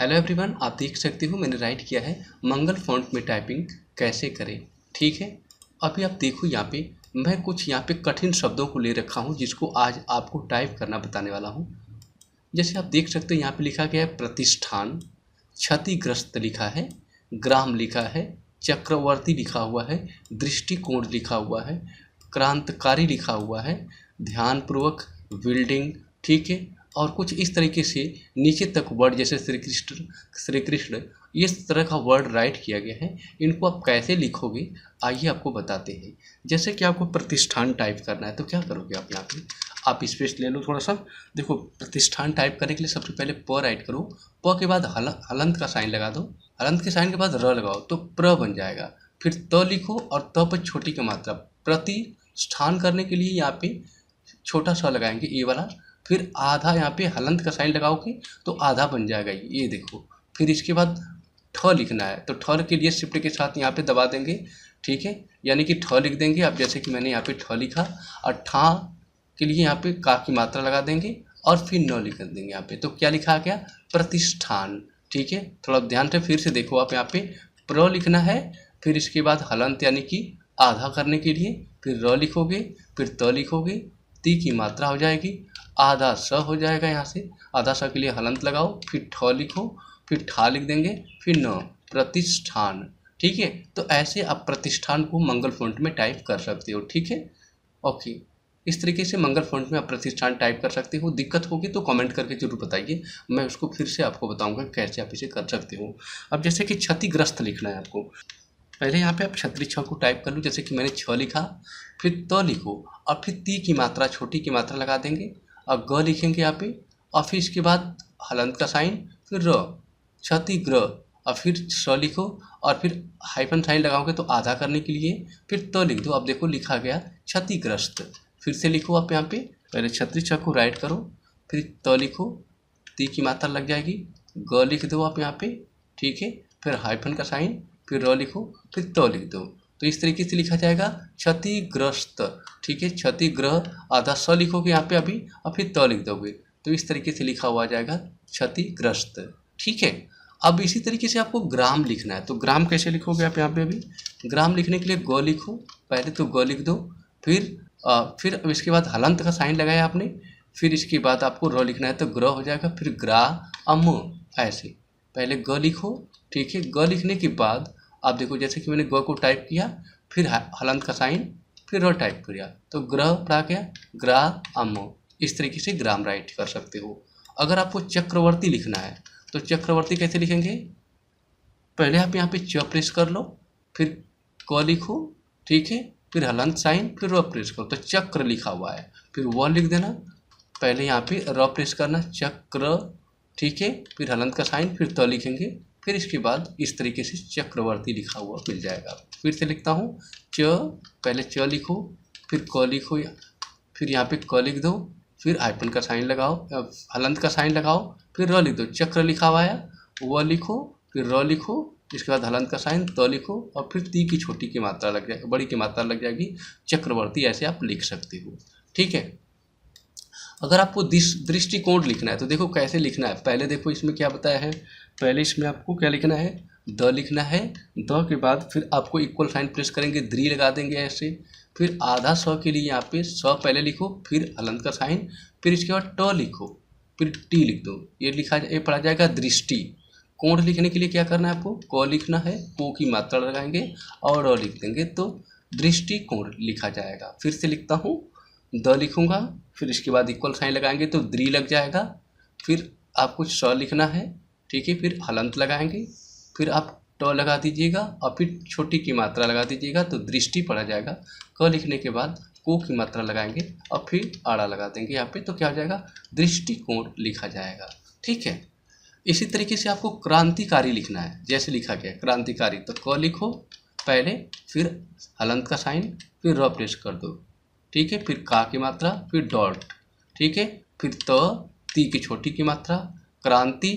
Hello everyone, आप देख सकते हो मैंने राइट किया है मंगल फॉन्ट में टाइपिंग कैसे करें। ठीक है, अभी आप देखो यहाँ पे मैं कुछ यहाँ पे कठिन शब्दों को ले रखा हूँ जिसको आज आपको टाइप करना बताने वाला हूँ। जैसे आप देख सकते हो यहाँ पे लिखा गया है प्रतिष्ठान, क्षतिग्रस्त लिखा है, ग्राम लिखा है, चक्रवर्ती लिखा हुआ है, दृष्टिकोण लिखा हुआ है, क्रांतिकारी लिखा हुआ है, ध्यानपूर्वक, बिल्डिंग। ठीक है, और कुछ इस तरीके से नीचे तक वर्ड जैसे श्री कृष्ण इस तरह का वर्ड राइट किया गया है। इनको आप कैसे लिखोगे आइए आपको बताते हैं। जैसे कि आपको प्रतिष्ठान टाइप करना है तो क्या करोगे आप यहाँ पे आप स्पेस ले लो थोड़ा सा। देखो, प्रतिष्ठान टाइप करने के लिए सबसे पहले प राइट करो, प के बाद हलंत का साइन लगा दो, हलंत के साइन के बाद र लगाओ तो प्र बन जाएगा। फिर त लिखो और त पर छोटी की मात्रा, प्रतिष्ठान करने के लिए यहाँ पे छोटा सा लगाएंगे ये वाला। फिर आधा यहाँ पे हलंत का साइन लगाओगे तो आधा बन जाएगा ये देखो। फिर इसके बाद ठ लिखना है तो ठ के लिए शिफ्ट के साथ यहाँ पे दबा देंगे। ठीक है, यानी कि ठ लिख देंगे आप, जैसे कि मैंने यहाँ पे ठ लिखा। और ठा के लिए यहाँ पे का की मात्रा लगा देंगे और फिर न लिख देंगे यहाँ पे। तो क्या लिखा गया? प्रतिष्ठान। ठीक है, थोड़ा ध्यान से फिर से देखो आप, यहाँ पे प्र लिखना है, फिर इसके बाद हलंत यानी कि आधा करने के लिए, फिर र लिखोगे, फिर त लिखोगे, ती की मात्रा हो जाएगी, आधा स हो जाएगा। यहाँ से आधा स के लिए हलंत लगाओ, फिर ठ लिखो, फिर ठा लिख देंगे, फिर न, प्रतिष्ठान। ठीक है, तो ऐसे आप प्रतिष्ठान को मंगल फॉन्ट में टाइप कर सकते हो। ठीक है, ओके, इस तरीके से मंगल फॉन्ट में आप प्रतिष्ठान टाइप कर सकते हो। दिक्कत होगी तो कमेंट करके जरूर बताइए, मैं उसको फिर से आपको बताऊंगा कैसे आप इसे कर सकते हो। अब जैसे कि क्षतिग्रस्त लिखना है आपको, पहले यहाँ पे आप छतरी छ को टाइप कर लो, जैसे कि मैंने छ लिखा, फिर त लिखो और फिर ती की मात्रा, छोटी की मात्रा लगा देंगे और ग लिखेंगे यहाँ पे, और फिर इसके बाद हलंत का साइन, फिर र, क्षतिग्रह, और फिर स लिखो और फिर हाइफन साइन लगाओगे तो आधा करने के लिए, फिर त लिख दो। अब देखो लिखा गया क्षतिग्रस्त। फिर से लिखो आप यहाँ पे, पहले छतरी छ को राइट करो, फिर त लिखो, ती की मात्रा लग जाएगी, ग लिख दो आप यहाँ पे। ठीक है, फिर हाइफन का साइन, फिर र लिखो, फिर त लिख दो। तो इस तरीके से लिखा जाएगा क्षतिग्रस्त। ठीक है, क्षतिग्रह, आधा स लिखोगे यहाँ पे अभी और फिर त लिख दोगे तो इस तरीके से लिखा हुआ जाएगा क्षतिग्रस्त। ठीक है, अब इसी तरीके से आपको ग्राम लिखना है तो ग्राम कैसे लिखोगे आप यहाँ पे? अभी ग्राम लिखने के लिए ग लिखो, पहले तो ग लिख दो, फिर अब इसके बाद हलंत का साइन लगाया आपने, फिर इसके बाद आपको र लिखना है तो ग्र हो जाएगा, फिर ग्रा अम, ऐसे पहले ग लिखो। ठीक है, ग लिखने के बाद आप देखो जैसे कि मैंने ग को टाइप किया, फिर हलंत का साइन, फिर र टाइप किया तो ग्रह पड़ा गया, ग्रा अम। इस तरीके से ग्राम राइट कर सकते हो। अगर आपको चक्रवर्ती लिखना है तो चक्रवर्ती कैसे लिखेंगे? पहले आप यहाँ पे च प्रेस कर लो, फिर क लिखो, ठीक है, फिर हलंत साइन, फिर र प्रेस करो तो चक्र लिखा हुआ है, फिर व लिख देना, पहले यहाँ पे र प्रेस करना, चक्र। ठीक है, फिर हलंत का साइन, फिर त लिखेंगे, फिर इसके बाद इस तरीके से चक्रवर्ती लिखा हुआ मिल जाएगा। फिर से लिखता हूँ, च, पहले च लिखो, फिर क लिखो, फिर यहाँ पे क लिख दो, फिर हाइफन का साइन लगाओ, हलंत का साइन लगाओ, फिर र लिख दो, चक्र लिखा हुआ है, व लिखो, फिर र लिखो, इसके बाद हलंत का साइन, त लिखो और फिर ती की छोटी की मात्रा लग जाएगी, बड़ी की मात्रा लग जाएगी, चक्रवर्ती। ऐसे आप लिख सकते हो। ठीक है, अगर आपको दृष्टिकोण लिखना है तो देखो कैसे लिखना है। पहले देखो इसमें क्या बताया है, पहले इसमें आपको क्या लिखना है, द लिखना है, द के बाद फिर आपको इक्वल साइन प्रेस करेंगे, द्री लगा देंगे ऐसे, फिर आधा स के लिए यहाँ पे स पहले लिखो, फिर हलंत का साइन, फिर इसके बाद ट लिखो, फिर टी लिख दो, ये पढ़ा जाएगा दृष्टि। कोण लिखने के लिए क्या करना है आपको, क लिखना है, को की मात्रा लगाएंगे और र लिख देंगे तो दृष्टिकोण लिखा जाएगा। फिर से लिखता हूँ, द लिखूंगा, फिर इसके बाद इक्वल साइन लगाएंगे तो द्री लग जाएगा, फिर आपको स लिखना है, ठीक है, फिर हलंत लगाएंगे, फिर आप ट लगा दीजिएगा और फिर छोटी की मात्रा लगा दीजिएगा तो दृष्टि पड़ा जाएगा। क लिखने के बाद को की मात्रा लगाएंगे और फिर आड़ा लगा देंगे यहाँ पे तो क्या हो जाएगा, दृष्टिकोण लिखा जाएगा। ठीक है, इसी तरीके से आपको क्रांतिकारी लिखना है, जैसे लिखा गया क्रांतिकारी तो क लिखो पहले, फिर हलंत का साइन, फिर र प्रेस कर दो। ठीक है, फिर का की मात्रा, फिर डॉट। ठीक है, फिर ती की छोटी की मात्रा, क्रांति,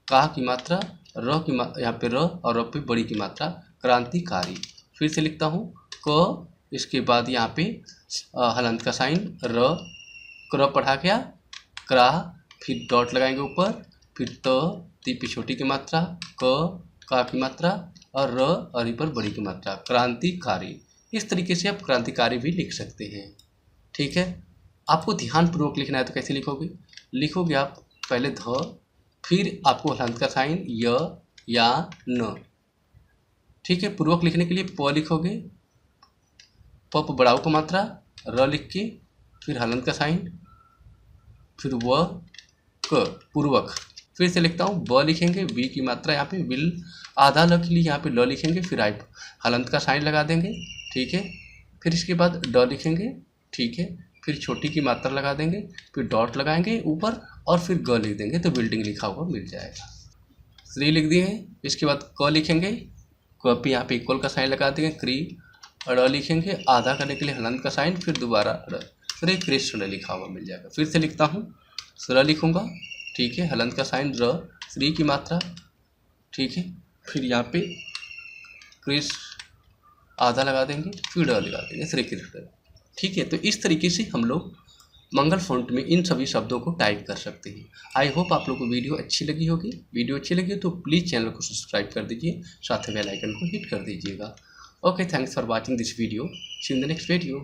का की मात्रा, र की यहाँ पे र और र पे बड़ी की मात्रा, क्रांतिकारी। फिर से लिखता हूँ, क, इसके बाद यहाँ पे हलंत का साइन, र, क्र पढ़ा गया, क्रा, फिर डॉट लगाएंगे ऊपर, फिर ती पे छोटी की मात्रा, का की मात्रा और र और ई पर बड़ी की मात्रा, क्रांतिकारी। इस तरीके से आप क्रांतिकारी भी लिख सकते हैं। ठीक है, आपको ध्यानपूर्वक लिखना है तो कैसे लिखोगे? लिखोगे आप पहले ध, फिर आपको हलंत का साइन य या न। ठीक है, पूर्वक लिखने के लिए प लिखोगे, प बड़ाऊ का मात्रा, र लिख के फिर हलंत का साइन, फिर व क पूर्वक। फिर से लिखता हूँ, ब लिखेंगे, वी की मात्रा यहाँ पे विल, आधा ल के लिए यहाँ पे ल लिखेंगे, फिर आई हलंत का साइन लगा देंगे। ठीक है, फिर इसके बाद ड लिखेंगे। ठीक है, फिर छोटी की मात्रा लगा देंगे, फिर डॉट लगाएंगे ऊपर और फिर ग लिख देंगे तो बिल्डिंग लिखा हुआ मिल जाएगा। श्री लिख दिए। इसके बाद क लिखेंगे, क पे यहाँ पे इक्वल का साइन लगा देंगे, क्री। र लिखेंगे, आधा करने के लिए हलंत का साइन, फिर दोबारा र, श्री कृष्ण लिखा हुआ मिल जाएगा। फिर से लिखता हूँ, र लिखूंगा। ठीक है, हलंत का साइन र, श्री की मात्रा। ठीक है, फिर यहाँ पे कृष्ण आधा लगा देंगे, फिर ड लगा देंगे, श्री कृष्ण। ठीक है, तो इस तरीके से हम लोग मंगल फॉन्ट में इन सभी शब्दों को टाइप कर सकते हैं। आई होप आप लोग को वीडियो अच्छी लगी होगी। वीडियो अच्छी लगी तो प्लीज़ चैनल को सब्सक्राइब कर दीजिए, साथ में बेल आइकन को हिट कर दीजिएगा। Okay, thanks for watching this video. See in the next video.